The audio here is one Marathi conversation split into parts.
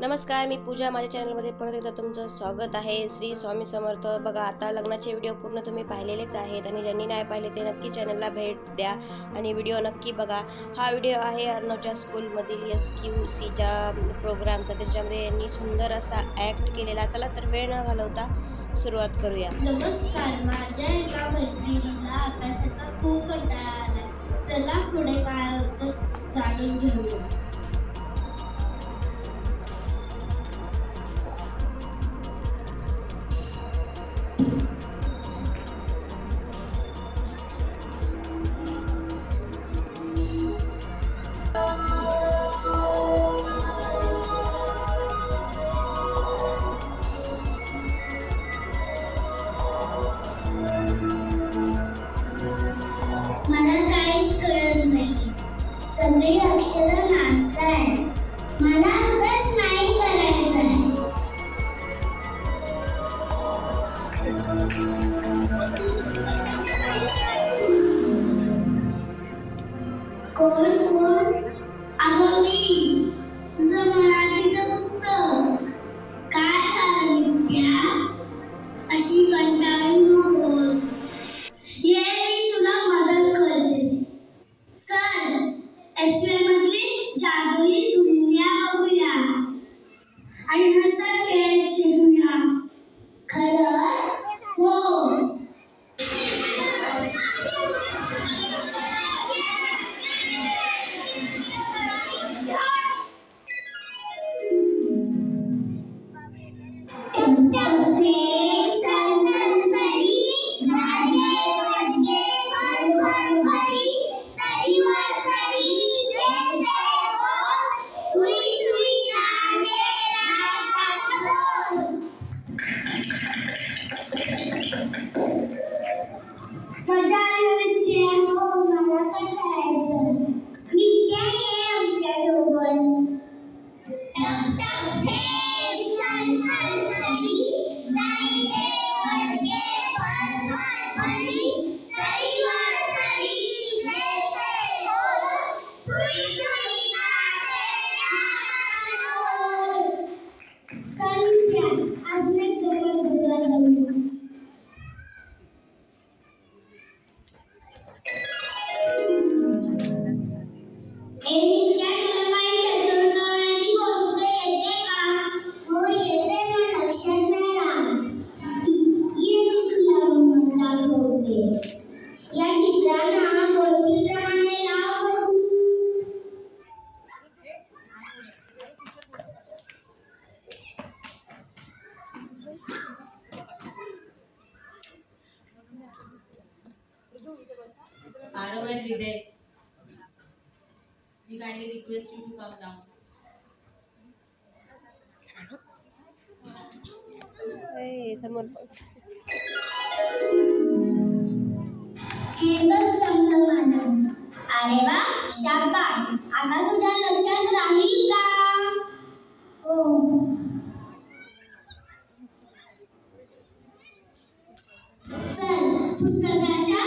नमस्कार, मी पूजा. माझ्या चॅनलमध्ये परत एकदा तुमचं स्वागत आहे. श्री स्वामी समर्थ. बघा, आता लग्नाचे व्हिडिओ पूर्ण तुम्ही पाहिलेलेच आहेत आणि ज्यांनी नाही पाहिले ते नक्की चॅनलला भेट द्या आणि व्हिडिओ नक्की बघा. हा व्हिडिओ आहे अर्णवच्या स्कूलमधील SQCच्या प्रोग्रामचा. त्याच्यामध्ये यांनी सुंदर असा ॲक्ट केलेला. चला तर वेळ न घालवता सुरुवात करूया. नमस्कार, माझ्या एका मैत्रिणीला अभ्यासाचा खूप कंटाळा आला. चला पुढे काय होतं जाणून घेऊया. मला काहीच कळत नाही. सगळी अक्षरं नाचताय. मला अभ्यास नाही करायचा आहे. कोण कोण? अगं मी, तुझं मराठीचं पुस्तक. काय झालं विद्या? अशी कंटाळू नकोस. ये, मी तुला मदत करते. चल, एसवे मधली जादुई दुनिया बघूया आणि हसत खेळ शिकूया. खरंच? हो. मजा आली विद्या. हो, मला पण करायचं. विद्या ये आमच्यासोबत. टप टप थेंब सन सन सरी, जायगे वळगे फल फल फली, सरी वर सरी खेळते बोल, तुई तुई नाचे आनंद. चल विद्या, अजून एक गप्पा बघूया जाऊया. Arav and Hriday, we kindly request you to come down. समोर हे बघ चांगलं मॅडम. अरे वा, शाबास. आता तुझ्या लक्षात राहील का? हो. चल, पुस्तकाच्या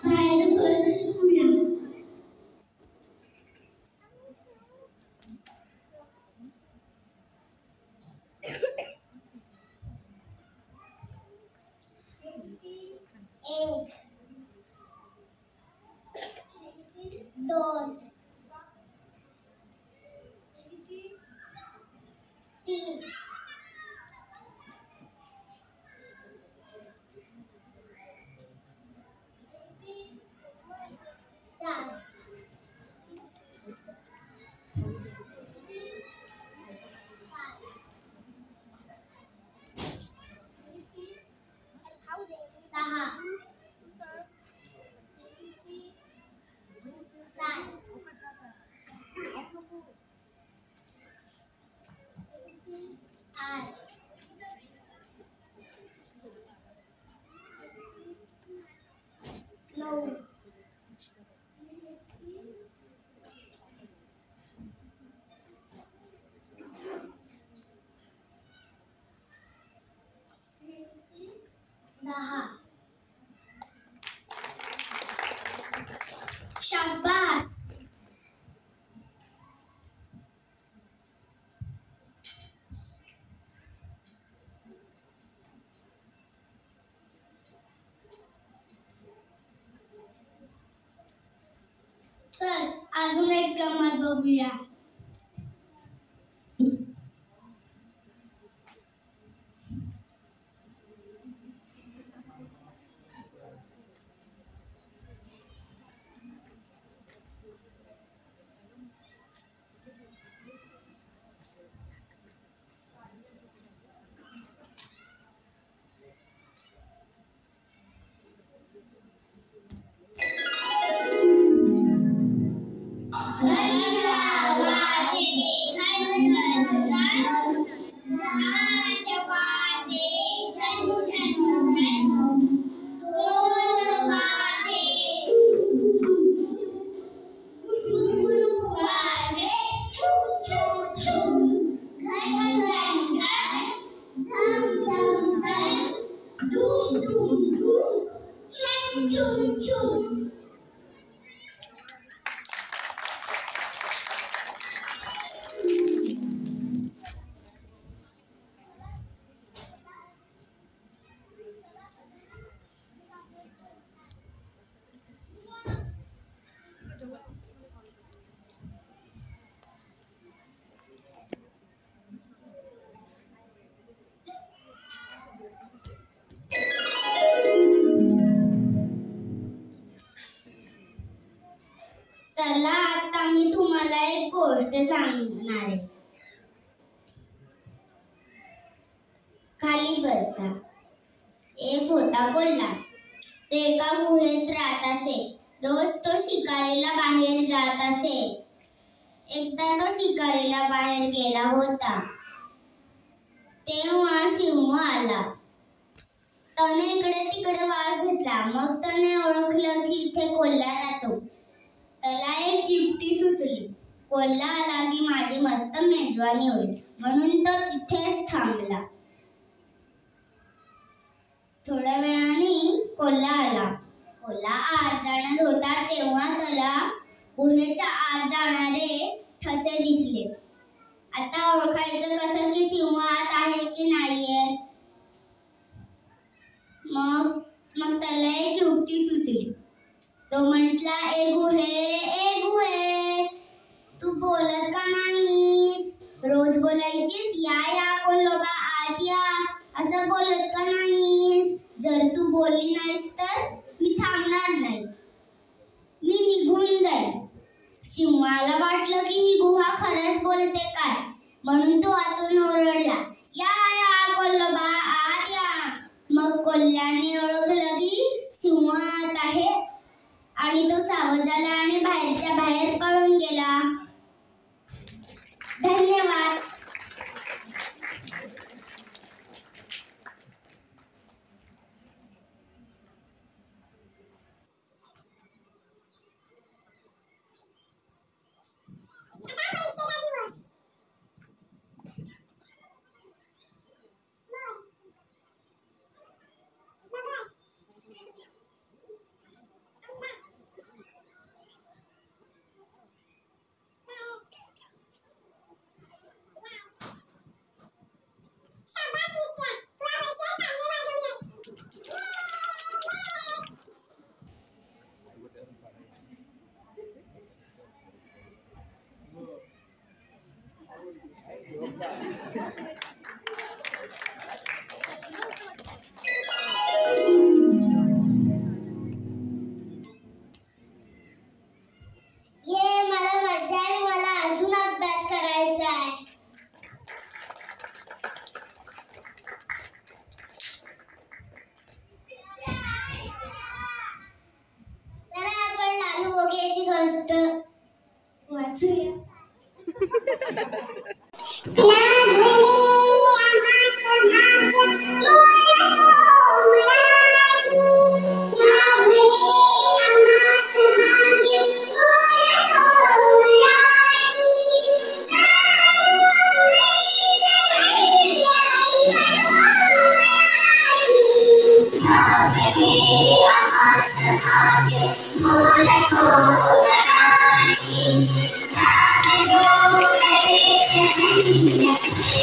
बाहेर थोडंसं शिकूया. एक, दोन, बघूया. चला आता मी तुम्हाला एक गोष्ट सांगणार आहे. खाली बसा. एक होता कोल्हा. तो एका गुहेत राहत असे. रोज तो शिकारीला बाहेर जात असे. एकदा तो शिकारीला बाहेर गेला होता तेव्हा सिंह आला. त्याने इकडे तिकडे वास घेतला. मग त्याने ओळखलं की इथे कोल्हा राहतो. त्याला एक युक्ती सुचली. कोल्हा आला की माझी मस्त मेजवानी होईल म्हणून तो तिथेच थांबला. थोड्या वेळाने कोल्हा आला. कोल्हा आत जाणार होता तेव्हा त्याला गुहेच्या आत जाणारे ठसे दिसले. आता ओळखायचं कसं की सिंह आत आहे की नाहीये. मग त्याला एक युक्ती सुचली. तो म्हटला, ए गुहे, तू बोलत का नाहीस? रोज बोलायचीस या कोल्होबा आत या असं बोलत का नाहीस? जर तू बोलली नाहीस तर मी थांबणार नाही. मी निघून जाईल. सिंहाला वाटलं की ही गुहा खरंच बोलते काय म्हणून तो आतून ओरडला, या कोल्होबा आत या. मग कोल्ह्याने ओळखलं की सिंह आत आहे आणि तो सावध झाला आणि बाहेरच्या बाहेर पळून गेला. धन्यवाद. Thank you.